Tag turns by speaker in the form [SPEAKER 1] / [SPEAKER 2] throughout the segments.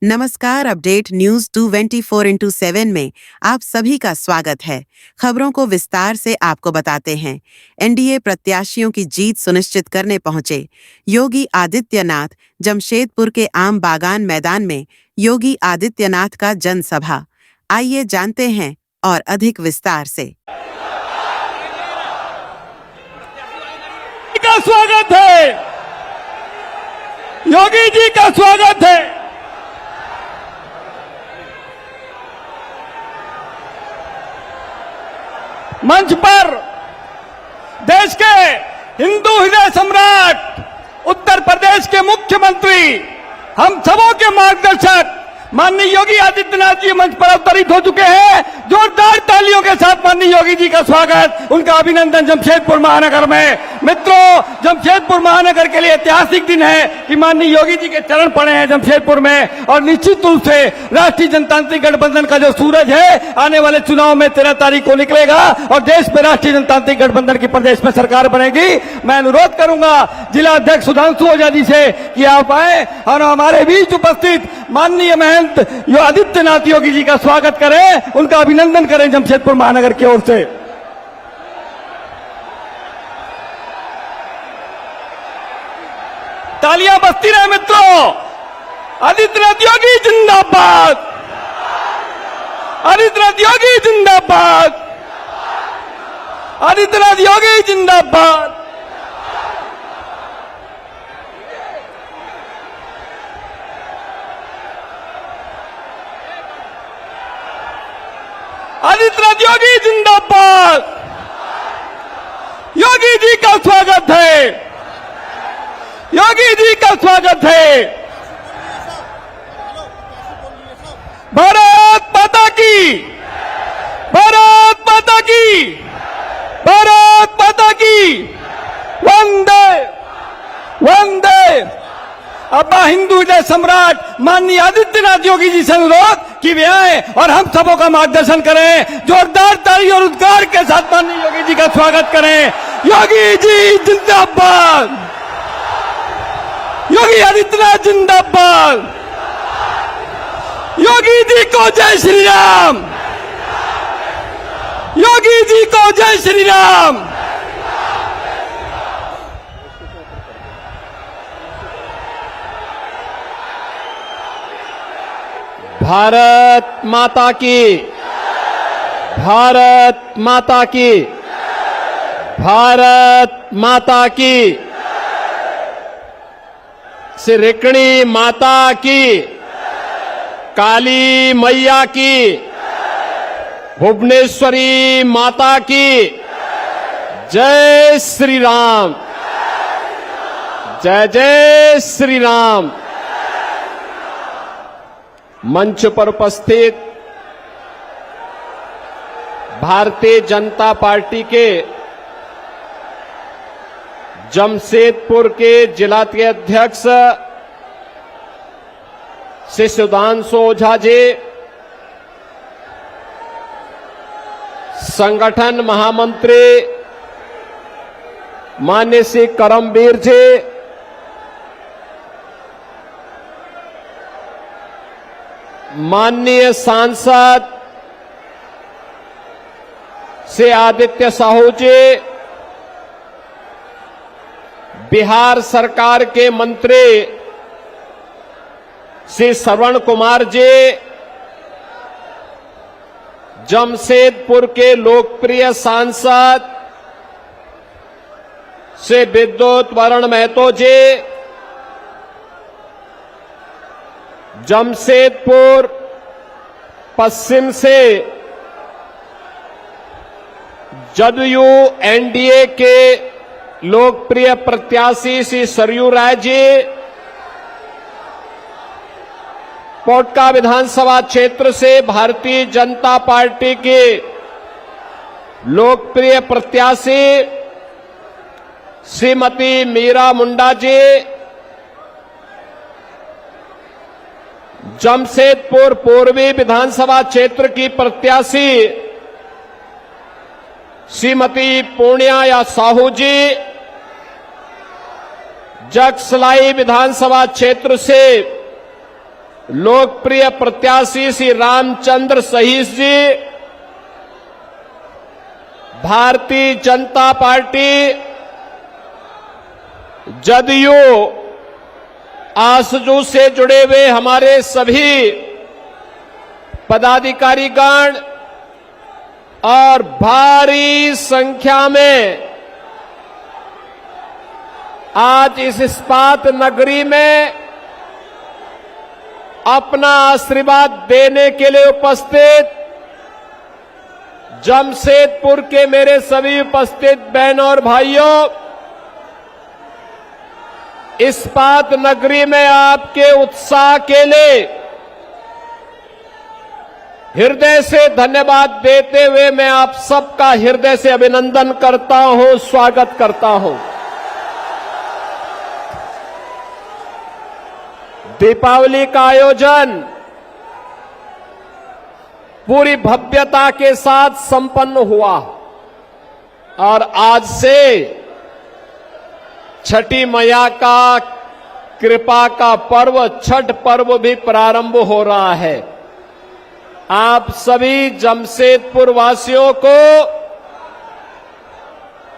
[SPEAKER 1] नमस्कार। Update news 224x7 में आप सभी का स्वागत है। खबरों को विस्तार से आपको बताते हैं। एनडीए प्रत्याशियों की जीत सुनिश्चित करने पहुंचे योगी आदित्यनाथ। जमशेदपुर के आम बागान मैदान में योगी आदित्यनाथ का जनसभा। आइए जानते हैं और अधिक विस्तार से।
[SPEAKER 2] का स्वागत है, योगी जी का स्वागत है। मंच पर देश के हिंदू हृदय सम्राट उत्तर प्रदेश के मुख्यमंत्री, हम सबों के मार्गदर्शक माननीय योगी आदित्यनाथ जी मंच पर अवतरित हो चुके हैं। जोरदार तालियों के साथ माननीय योगी जी का स्वागत, उनका अभिनंदन जमशेदपुर महानगर में। मित्रों, जमशेदपुर महानगर के लिए ऐतिहासिक दिन है कि माननीय योगी जी के चरण पड़े हैं जमशेदपुर में, और निश्चित रूप से राष्ट्रीय जनतांत्रिक गठबंधन का जो सूरज है आने वाले चुनाव में 13 तारीख को निकलेगा और देश में राष्ट्रीय जनतांत्रिक गठबंधन की प्रदेश में सरकार बनेगी। मैं अनुरोध करूंगा जिला अध्यक्ष सुधांशु ओझा जी से कि आप आए और हमारे बीच उपस्थित माननीय महंत यो आदित्यनाथ योगी जी का स्वागत करें, उनका अभिनंदन करें जमशेदपुर महानगर की ओर से। तालियां बजती रहे मित्रों। आदित्यनाथ योगी जिंदाबाद, आदित्यनाथ योगी जिंदाबाद, आदित्यनाथ योगी जिंदाबाद। आदित्यनाथ योगी जिंदाबाद। योगी जी का स्वागत है, योगी जी का स्वागत है। भारत माता की, भारत माता की, भारत माता की। वंदे वंदे। अब हिंदू हृदय सम्राट माननीय आदित्यनाथ योगी जी से अनुरोध कि वे आए और हम सबों का मार्गदर्शन करें। जोरदार ताली और उद्गार के साथ माननीय योगी जी का स्वागत करें। योगी जी जिंदाबाद, योगी आदित्यनाथ जिंदाबाद। योगी जी को जय श्री राम, योगी जी को जय श्री राम।
[SPEAKER 3] भारत माता की, भारत माता की, भारत माता की। श्रीकणी माता की, काली मैया की, भुवनेश्वरी माता की। जय श्री राम, जय जय श्री राम। मंच पर उपस्थित भारतीय जनता पार्टी के जमशेदपुर के जिला के अध्यक्ष श्री सुधांशु ओझा जी, संगठन महामंत्री माननीय श्री करमवीर जी, माननीय सांसद श्री आदित्य साहू जी, बिहार सरकार के मंत्री श्री श्रवण कुमार जी, जमशेदपुर के लोकप्रिय सांसद श्री विद्युत वरण महतो जी, जमशेदपुर पश्चिम से जदयू एनडीए के लोकप्रिय प्रत्याशी श्री सरयू राय जी, पोटका विधानसभा क्षेत्र से भारतीय जनता पार्टी के लोकप्रिय प्रत्याशी श्रीमती मीरा मुंडा जी, जमशेदपुर पूर्वी विधानसभा क्षेत्र की प्रत्याशी श्रीमती पूर्णिया साहू जी, जगसलाई विधानसभा क्षेत्र से लोकप्रिय प्रत्याशी श्री रामचंद्र सहीस जी, भारतीय जनता पार्टी जदयू आसजू से जुड़े हुए हमारे सभी पदाधिकारीगण और भारी संख्या में आज इस इस्पात नगरी में अपना आशीर्वाद देने के लिए उपस्थित जमशेदपुर के मेरे सभी उपस्थित बहनों और भाइयों, इस्पात नगरी में आपके उत्साह के लिए हृदय से धन्यवाद देते हुए मैं आप सबका हृदय से अभिनंदन करता हूं, स्वागत करता हूं। दीपावली का आयोजन पूरी भव्यता के साथ संपन्न हुआ और आज से छठी मैया का कृपा का पर्व छठ पर्व भी प्रारंभ हो रहा है। आप सभी जमशेदपुर वासियों को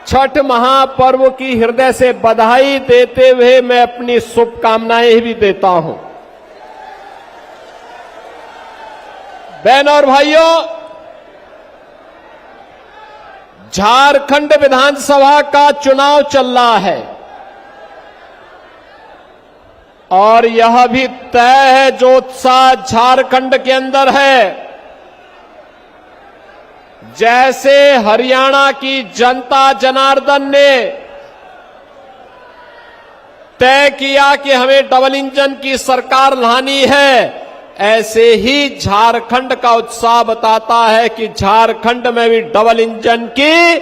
[SPEAKER 3] छठ महापर्व की हृदय से बधाई देते हुए मैं अपनी शुभकामनाएं भी देता हूं। बहनों और भाइयों, झारखंड विधानसभा का चुनाव चल रहा है और यह भी तय है जो उत्साह झारखंड के अंदर है, जैसे हरियाणा की जनता जनार्दन ने तय किया कि हमें डबल इंजन की सरकार लानी है, ऐसे ही झारखंड का उत्साह बताता है कि झारखंड में भी डबल इंजन की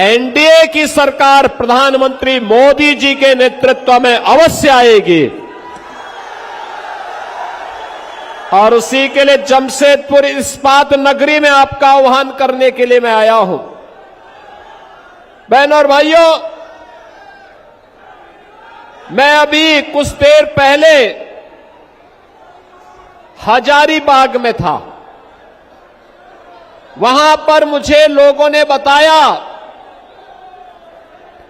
[SPEAKER 3] एनडीए की सरकार प्रधानमंत्री मोदी जी के नेतृत्व में अवश्य आएगी। और उसी के लिए जमशेदपुर इस्पात नगरी में आपका आह्वान करने के लिए मैं आया हूं। बहनों और भाइयों, मैं अभी कुछ देर पहले हजारीबाग में था। वहां पर मुझे लोगों ने बताया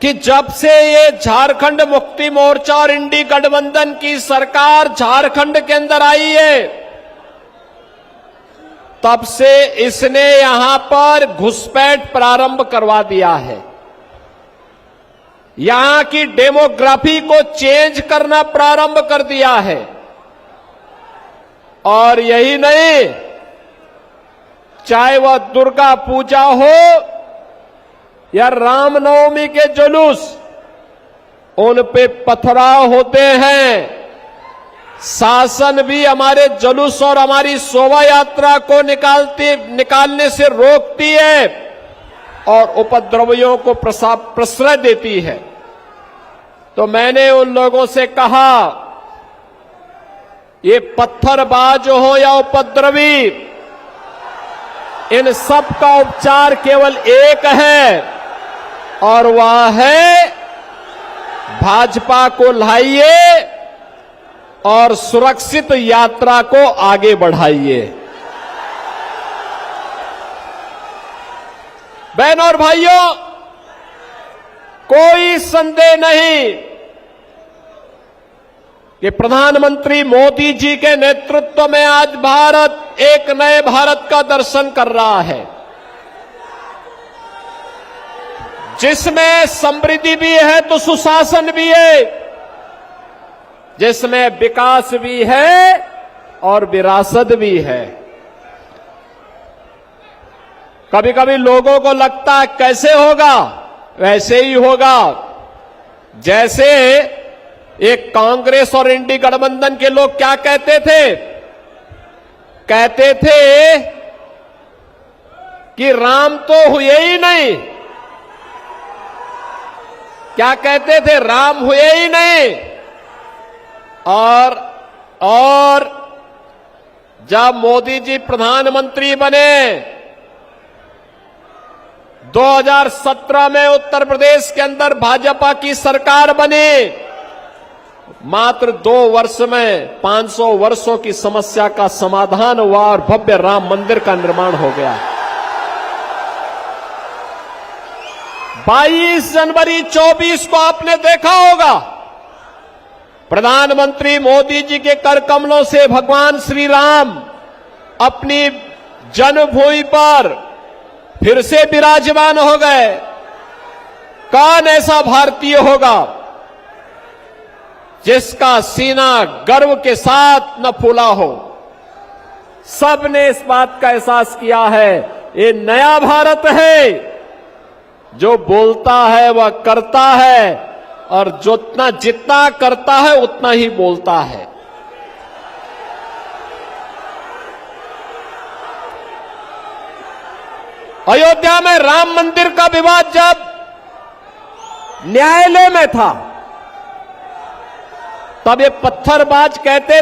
[SPEAKER 3] कि जब से ये झारखंड मुक्ति मोर्चा और इंडी गठबंधन की सरकार झारखंड के अंदर आई है, तब से इसने यहां पर घुसपैठ प्रारंभ करवा दिया है। यहां की डेमोग्राफी को चेंज करना प्रारंभ कर दिया है। और यही नहीं, चाहे वह दुर्गा पूजा हो या रामनवमी के जुलूस, उन पे पथराव होते हैं। शासन भी हमारे जुलूस और हमारी शोभा यात्रा को निकालने से रोकती है और उपद्रवियों को प्रश्रय देती है। तो मैंने उन लोगों से कहा, ये पत्थरबाज हो या उपद्रवी, इन सब का उपचार केवल एक है और वह है भाजपा को लाइए और सुरक्षित यात्रा को आगे बढ़ाइए। बहनों और भाइयों, कोई संदेह नहीं कि प्रधानमंत्री मोदी जी के नेतृत्व में आज भारत एक नए भारत का दर्शन कर रहा है, जिसमें समृद्धि भी है तो सुशासन भी है, जिसमें विकास भी है और विरासत भी है। कभी कभी लोगों को लगता है कैसे होगा, वैसे ही होगा जैसे एक कांग्रेस और इंडी गठबंधन के लोग क्या कहते थे, कहते थे कि राम तो हुए ही नहीं। क्या कहते थे? राम हुए ही नहीं। और जब मोदी जी प्रधानमंत्री बने 2017 में उत्तर प्रदेश के अंदर भाजपा की सरकार बनी मात्र 2 वर्ष में 500 वर्षों की समस्या का समाधान हुआ और भव्य राम मंदिर का निर्माण हो गया। 22 जनवरी 24 को आपने देखा होगा, प्रधानमंत्री मोदी जी के कर कमलों से भगवान श्री राम अपनी जन्मभूमि पर फिर से विराजमान हो गए। कौन ऐसा भारतीय होगा जिसका सीना गर्व के साथ न फूला हो। सबने इस बात का एहसास किया है, ये नया भारत है, जो बोलता है वह करता है और जितना करता है उतना ही बोलता है। अयोध्या में राम मंदिर का विवाद जब न्यायालय में था, तब ये पत्थरबाज कहते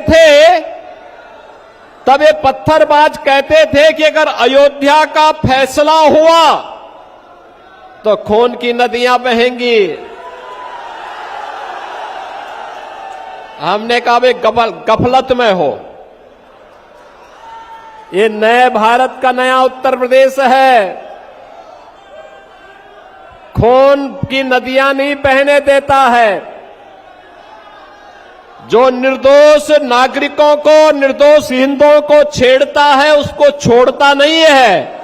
[SPEAKER 3] थे कि अगर अयोध्या का फैसला हुआ तो खून की नदियां बहेंगी। हमने कहा वे गफलत में हो, ये नए भारत का नया उत्तर प्रदेश है, खून की नदियां नहीं बहने देता है। जो निर्दोष नागरिकों को, निर्दोष हिंदुओं को छेड़ता है उसको छोड़ता नहीं है।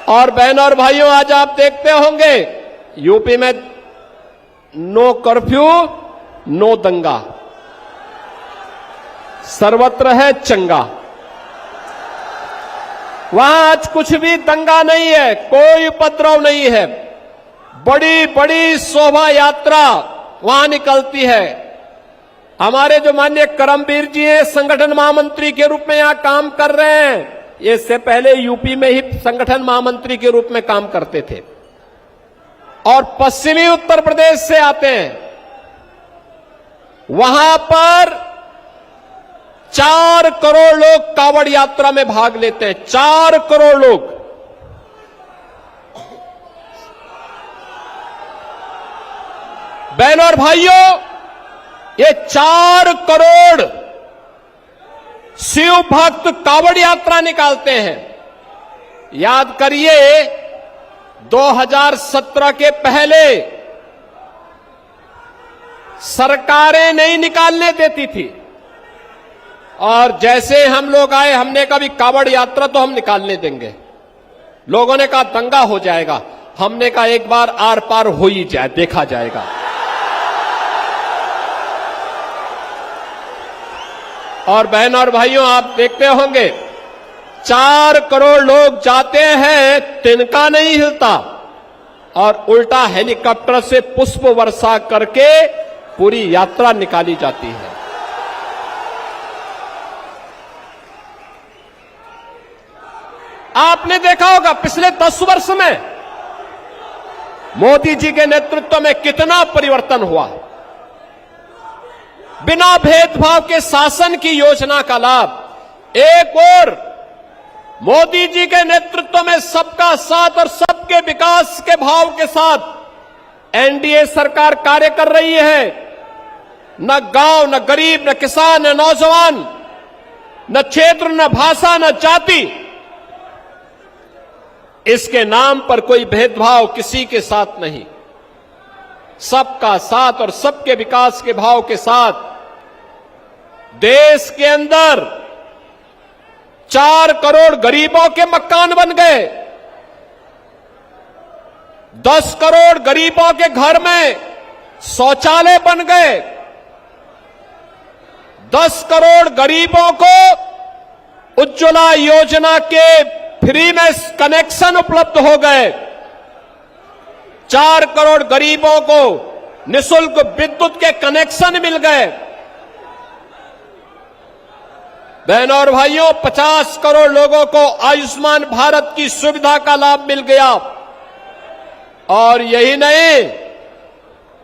[SPEAKER 3] और बहनों और भाइयों, आज आप देखते होंगे यूपी में नो कर्फ्यू नो दंगा, सर्वत्र है चंगा। वहां आज कुछ भी दंगा नहीं है, कोई उपद्रव नहीं है। बड़ी बड़ी शोभा यात्रा वहां निकलती है। हमारे जो माननीय करमवीर जी हैं, संगठन महामंत्री के रूप में यहां काम कर रहे हैं, ये इससे पहले यूपी में ही संगठन महामंत्री के रूप में काम करते थे और पश्चिमी उत्तर प्रदेश से आते हैं। वहां पर 4 करोड़ लोग कांवड़ यात्रा में भाग लेते हैं, 4 करोड़ लोग। बहनों और भाइयों, ये 4 करोड़ शिव भक्त कांवड़ यात्रा निकालते हैं। याद करिए 2017 के पहले सरकारें नहीं निकालने देती थी और जैसे हम लोग आए, हमने कहा भी कांवड़ यात्रा तो हम निकालने देंगे। लोगों ने कहा दंगा हो जाएगा, हमने कहा एक बार आर पार हो ही जाए, देखा जाएगा। और बहनों और भाइयों, आप देखते होंगे 4 करोड़ लोग जाते हैं, तिनका नहीं हिलता और उल्टा हेलीकॉप्टर से पुष्प वर्षा करके पूरी यात्रा निकाली जाती है। आपने देखा होगा पिछले 10 वर्ष में मोदी जी के नेतृत्व में कितना परिवर्तन हुआ। बिना भेदभाव के शासन की योजना का लाभ। एक और मोदी जी के नेतृत्व में सबका साथ और सबके विकास के भाव के साथ एनडीए सरकार कार्य कर रही है। न गांव, न गरीब, न किसान, न नौजवान, न क्षेत्र, न भाषा, न जाति, इसके नाम पर कोई भेदभाव किसी के साथ नहीं। सबका साथ और सबके विकास के भाव के साथ देश के अंदर 4 करोड़ गरीबों के मकान बन गए। 10 करोड़ गरीबों के घर में शौचालय बन गए। 10 करोड़ गरीबों को उज्ज्वला योजना के फ्री में कनेक्शन उपलब्ध हो गए। 4 करोड़ गरीबों को निःशुल्क विद्युत के कनेक्शन मिल गए। बहनों और भाइयों, 50 करोड़ लोगों को आयुष्मान भारत की सुविधा का लाभ मिल गया। और यही नहीं,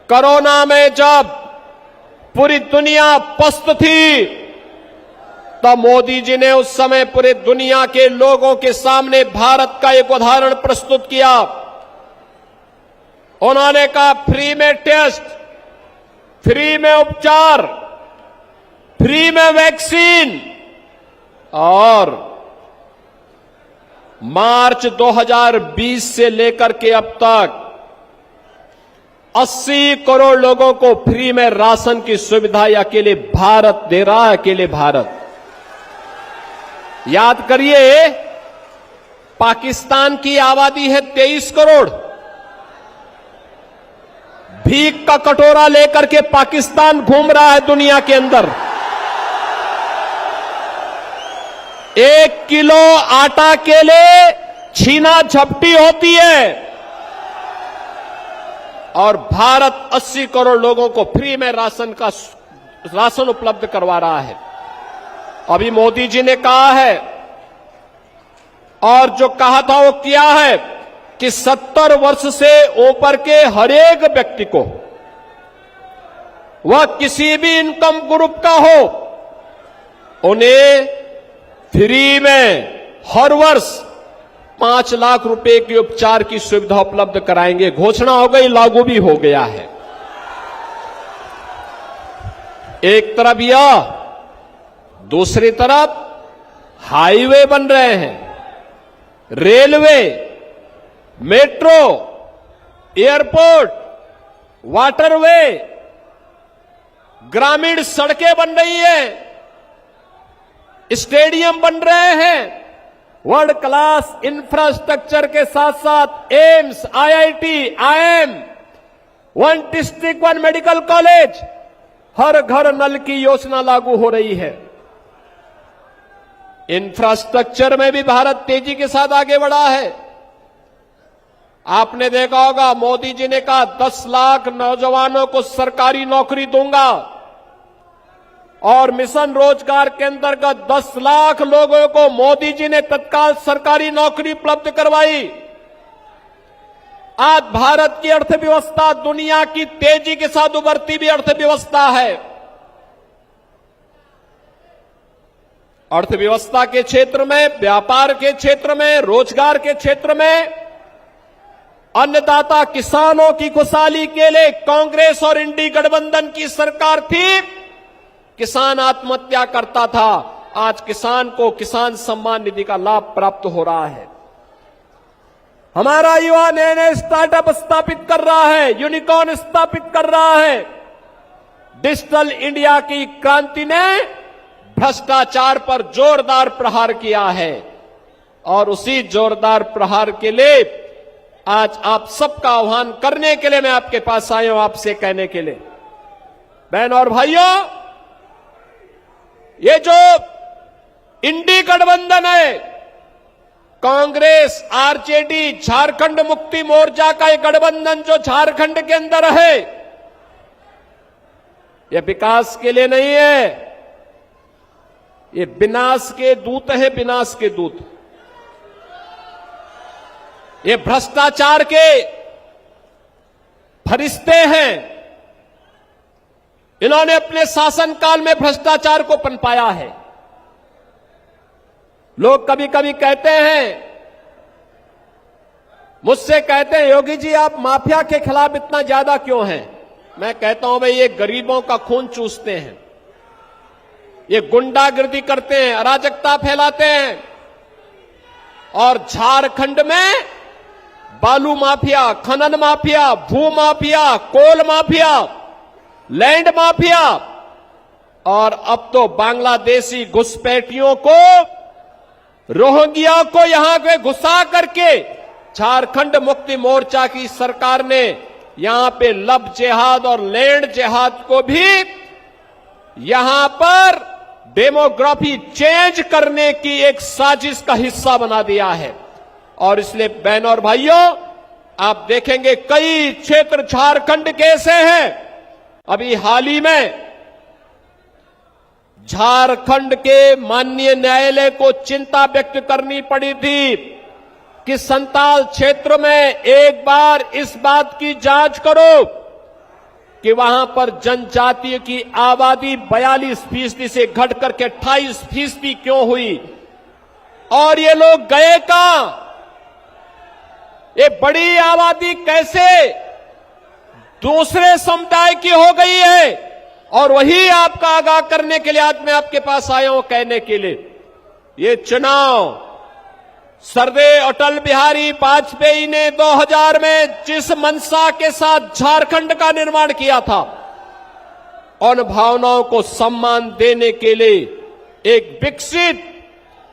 [SPEAKER 3] कोरोना में जब पूरी दुनिया पस्त थी, तब मोदी जी ने उस समय पूरे दुनिया के लोगों के सामने भारत का एक उदाहरण प्रस्तुत किया। उन्होंने कहा फ्री में टेस्ट, फ्री में उपचार, फ्री में वैक्सीन। और मार्च 2020 से लेकर के अब तक 80 करोड़ लोगों को फ्री में राशन की सुविधा अकेले भारत दे रहा है, अकेले भारत। याद करिए, पाकिस्तान की आबादी है 23 करोड़। भीख का कटोरा लेकर के पाकिस्तान घूम रहा है दुनिया के अंदर। 1 किलो आटा के लिए छीना झपटी होती है और भारत 80 करोड़ लोगों को फ्री में राशन उपलब्ध करवा रहा है। अभी मोदी जी ने कहा है और जो कहा था वो किया है कि 70 वर्ष से ऊपर के हर एक व्यक्ति को, वह किसी भी इनकम ग्रुप का हो, उन्हें फ्री में हर वर्ष 5 लाख रुपए के उपचार की सुविधा उपलब्ध कराएंगे। घोषणा हो गई, लागू भी हो गया है। एक तरफ यह, दूसरी तरफ हाईवे बन रहे हैं, रेलवे, मेट्रो, एयरपोर्ट, वाटरवे, ग्रामीण सड़कें बन रही हैं, स्टेडियम बन रहे हैं, वर्ल्ड क्लास इंफ्रास्ट्रक्चर के साथ साथ AIIMS, IIT, IIM, 1 district 1 medical college, हर घर नल की योजना लागू हो रही है। इंफ्रास्ट्रक्चर में भी भारत तेजी के साथ आगे बढ़ा है। आपने देखा होगा, मोदी जी ने कहा 10 लाख नौजवानों को सरकारी नौकरी दूंगा और मिशन रोजगार के अंतर्गत 10 लाख लोगों को मोदी जी ने तत्काल सरकारी नौकरी उपलब्ध करवाई। आज भारत की अर्थव्यवस्था दुनिया की तेजी के साथ उभरती हुई अर्थव्यवस्था है। अर्थव्यवस्था के क्षेत्र में, व्यापार के क्षेत्र में, रोजगार के क्षेत्र में अन्नदाता किसानों की खुशहाली के लिए कांग्रेस और इंडी गठबंधन की सरकार थी। किसान आत्महत्या करता था, आज किसान को किसान सम्मान निधि का लाभ प्राप्त हो रहा है। हमारा युवा नए नए स्टार्टअप स्थापित कर रहा है, यूनिकॉर्न स्थापित कर रहा है। डिजिटल इंडिया की क्रांति ने भ्रष्टाचार पर जोरदार प्रहार किया है और उसी जोरदार प्रहार के लिए आज आप सबका आह्वान करने के लिए मैं आपके पास आया हूं, आपसे कहने के लिए, बहन और भाइयों, ये जो इंडी गठबंधन है, कांग्रेस, आरजेडी, झारखंड मुक्ति मोर्चा का एक गठबंधन जो झारखंड के अंदर है, ये विकास के लिए नहीं है, ये विनाश के दूत है, विनाश के दूत। ये भ्रष्टाचार के फरिश्ते हैं। इन्होंने अपने शासनकाल में भ्रष्टाचार को पनपाया है। लोग कभी कभी कहते हैं, मुझसे कहते हैं, योगी जी आप माफिया के खिलाफ इतना ज्यादा क्यों हैं? मैं कहता हूं भाई, ये गरीबों का खून चूसते हैं, ये गुंडागर्दी करते हैं, अराजकता फैलाते हैं और झारखंड में बालू माफिया, खनन माफिया, भू माफिया, कोल माफिया, लैंड माफिया और अब तो बांग्लादेशी घुसपैठियों को, रोहिंग्या को यहां पे घुसा करके झारखंड मुक्ति मोर्चा की सरकार ने यहां पे लब जिहाद और लैंड जिहाद को भी यहां पर डेमोग्राफी चेंज करने की एक साजिश का हिस्सा बना दिया है। और इसलिए बहनों और भाइयों, आप देखेंगे कई क्षेत्र झारखंड के ऐसे हैं। अभी हाल ही में झारखंड के माननीय न्यायालय को चिंता व्यक्त करनी पड़ी थी कि संताल क्षेत्र में एक बार इस बात की जांच करो कि वहां पर जनजातीय की आबादी 42% से घट करके 28% क्यों हुई और ये लोग गए कहां? ये बड़ी आबादी कैसे दूसरे समुदाय की हो गई है। और वही आपका आगाह करने के लिए आज मैं आपके पास आया हूं, कहने के लिए ये चुनाव सरदेय अटल बिहारी वाजपेयी ने 2000 में जिस मंशा के साथ झारखंड का निर्माण किया था, उन भावनाओं को सम्मान देने के लिए एक विकसित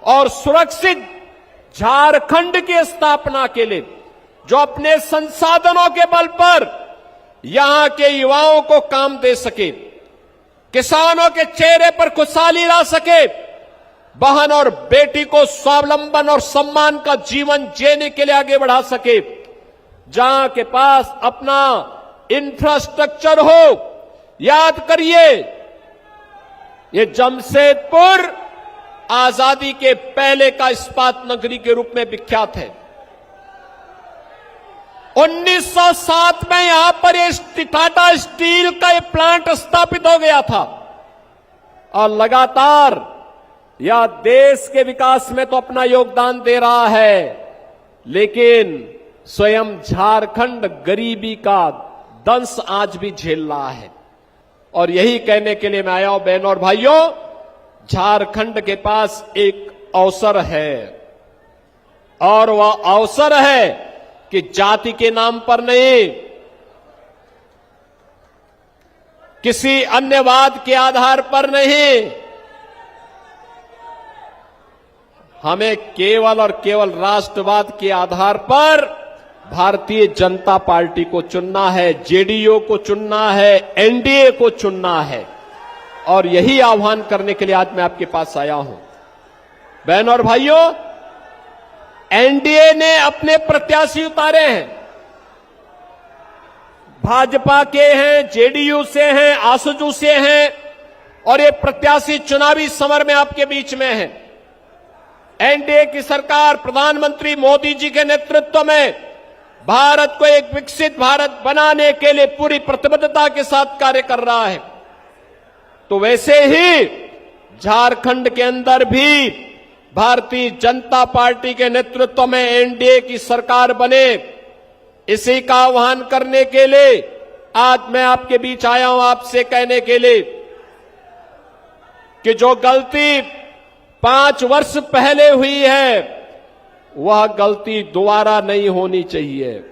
[SPEAKER 3] और सुरक्षित झारखंड की स्थापना के लिए, जो अपने संसाधनों के बल पर यहां के युवाओं को काम दे सके, किसानों के चेहरे पर खुशहाली ला सके, बहन और बेटी को स्वावलंबन और सम्मान का जीवन जीने के लिए आगे बढ़ा सके, जहां के पास अपना इंफ्रास्ट्रक्चर हो। याद करिए, ये जमशेदपुर आजादी के पहले का इस्पात नगरी के रूप में विख्यात है। 1907 में यहां पर ये टाटा स्टील का ये प्लांट स्थापित हो गया था और लगातार यह देश के विकास में तो अपना योगदान दे रहा है, लेकिन स्वयं झारखंड गरीबी का दंश आज भी झेल रहा है। और यही कहने के लिए मैं आया हूं, बहनों और भाइयों, झारखंड के पास एक अवसर है, और वह अवसर है कि जाति के नाम पर नहीं, किसी अन्यवाद के आधार पर नहीं, हमें केवल और केवल राष्ट्रवाद के आधार पर भारतीय जनता पार्टी को चुनना है, जेडीयू को चुनना है, एनडीए को चुनना है। और यही आह्वान करने के लिए आज मैं आपके पास आया हूं। बहनों और भाइयों, एनडीए ने अपने प्रत्याशी उतारे हैं, भाजपा के हैं, जेडीयू से हैं, आसजू से हैं, और ये प्रत्याशी चुनावी समर में आपके बीच में है। एनडीए की सरकार प्रधानमंत्री मोदी जी के नेतृत्व में भारत को एक विकसित भारत बनाने के लिए पूरी प्रतिबद्धता के साथ कार्य कर रहा है। तो वैसे ही झारखंड के अंदर भी भारतीय जनता पार्टी के नेतृत्व में एनडीए की सरकार बने, इसी का आह्वान करने के लिए आज मैं आपके बीच आया हूं, आपसे कहने के लिए कि जो गलती 5 वर्ष पहले हुई है, वह गलती दोबारा नहीं होनी चाहिए।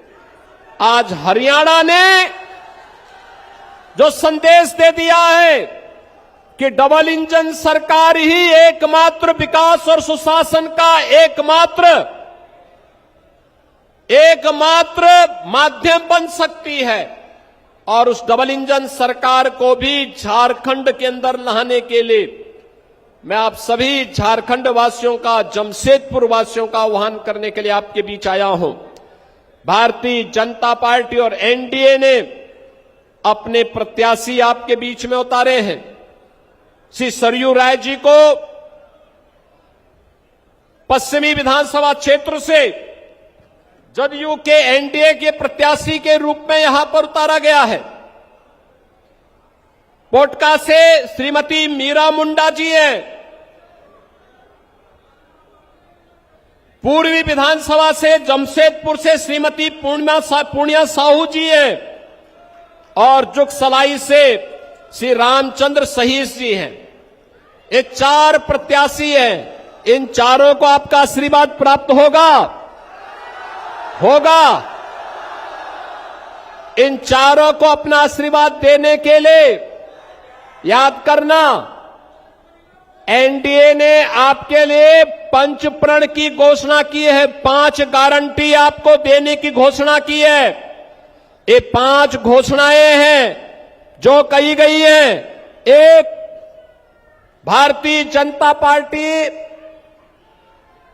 [SPEAKER 3] आज हरियाणा ने जो संदेश दे दिया है कि डबल इंजन सरकार ही एकमात्र विकास और सुशासन का एकमात्र माध्यम बन सकती है, और उस डबल इंजन सरकार को भी झारखंड के अंदर लाने के लिए मैं आप सभी झारखंड वासियों का, जमशेदपुर वासियों का आह्वान करने के लिए आपके बीच आया हूं। भारतीय जनता पार्टी और एनडीए ने अपने प्रत्याशी आपके बीच में उतारे हैं। श्री सरयू राय जी को पश्चिमी विधानसभा क्षेत्र से जदयू के एनडीए के प्रत्याशी के रूप में यहां पर उतारा गया है। पोटका से श्रीमती मीरा मुंडा जी हैं, पूर्वी विधानसभा से जमशेदपुर से श्रीमती पूर्णिया साहू जी हैं, और जुगसलाई से श्री रामचंद्र सहीस जी हैं। ये 4 प्रत्याशी हैं। इन चारों को आपका आशीर्वाद प्राप्त होगा। इन चारों को अपना आशीर्वाद देने के लिए याद करना, एनडीए ने आपके लिए पंचप्रण की घोषणा की है, 5 गारंटी आपको देने की घोषणा की है। ये 5 घोषणाएं हैं जो कही गई हैं। एक, भारतीय जनता पार्टी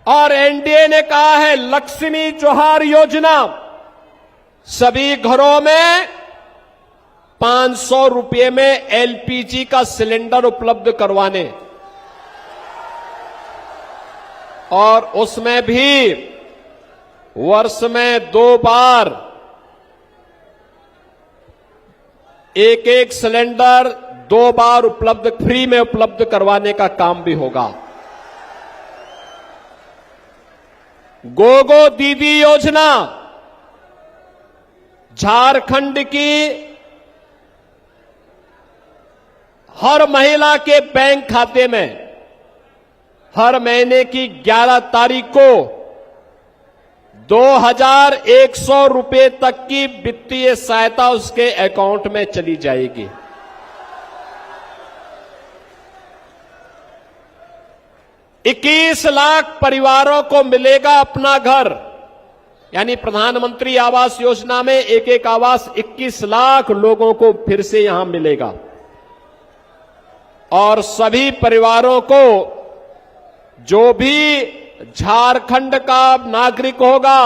[SPEAKER 3] और एनडीए ने कहा है लक्ष्मी जोहार योजना, सभी घरों में 500 रुपये में एलपीजी का सिलेंडर उपलब्ध करवाने, और उसमें भी वर्ष में 2 बार एक सिलेंडर 2 बार फ्री में उपलब्ध करवाने का काम भी होगा। गोगो दीदी योजना, झारखंड की हर महिला के बैंक खाते में हर महीने की 11 तारीख को 2100 रुपए तक की वित्तीय सहायता उसके अकाउंट में चली जाएगी। इक्कीस लाख परिवारों को मिलेगा अपना घर, यानी प्रधानमंत्री आवास योजना में एक एक आवास 21 लाख लोगों को फिर से यहां मिलेगा। और सभी परिवारों को, जो भी झारखंड का नागरिक होगा,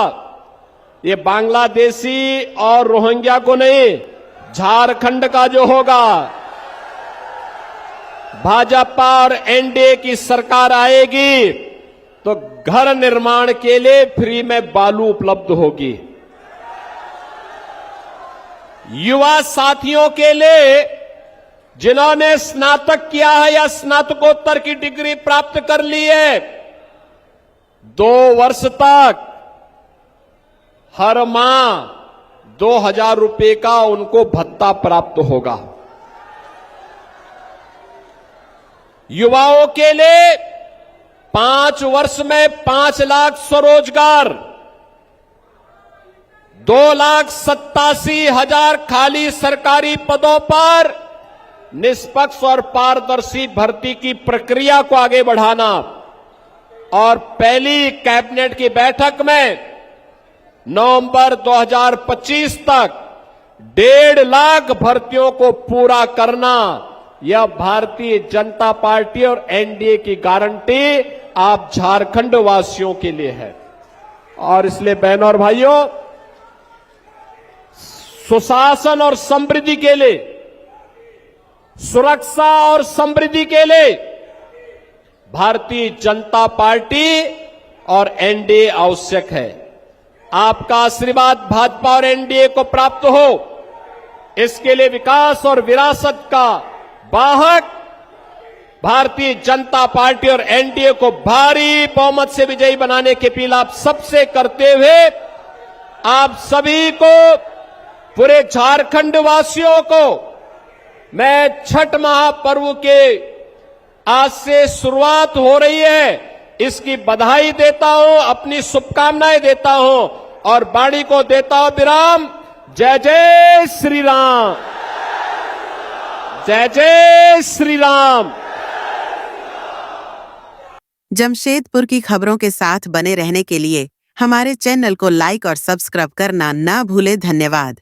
[SPEAKER 3] ये बांग्लादेशी और रोहिंग्या को नहीं, झारखंड का जो होगा, भाजपा और एनडीए की सरकार आएगी तो घर निर्माण के लिए फ्री में बालू उपलब्ध होगी। युवा साथियों के लिए जिन्होंने स्नातक किया है या स्नातकोत्तर की डिग्री प्राप्त कर ली है, 2 वर्ष तक हर माह 2000 रुपए का उनको भत्ता प्राप्त होगा। युवाओं के लिए 5 वर्ष में 5 लाख स्वरोजगार, 2,87,000 खाली सरकारी पदों पर निष्पक्ष और पारदर्शी भर्ती की प्रक्रिया को आगे बढ़ाना, और पहली कैबिनेट की बैठक में नवंबर 2025 तक 1.5 लाख भर्तियों को पूरा करना, यह भारतीय जनता पार्टी और एनडीए की गारंटी आप झारखंड वासियों के लिए है। और इसलिए बहनों और भाइयों, सुशासन और समृद्धि के लिए, सुरक्षा और समृद्धि के लिए भारतीय जनता पार्टी और एनडीए आवश्यक है। आपका आशीर्वाद भाजपा और एनडीए को प्राप्त हो, इसके लिए विकास और विरासत का वाहक भारतीय जनता पार्टी और एनडीए को भारी बहुमत से विजयी बनाने की अपील आप सबसे करते हुए, आप सभी को, पूरे झारखंड वासियों को मैं छठ महापर्व के आज से शुरुआत हो रही है, इसकी बधाई देता हूं, अपनी शुभकामनाएं देता हूं और वाणी को देता हूं विराम। जय जय श्री राम, जय जय श्री राम।
[SPEAKER 1] जमशेदपुर की खबरों के साथ बने रहने के लिए हमारे चैनल को लाइक और सब्सक्राइब करना ना भूले। धन्यवाद।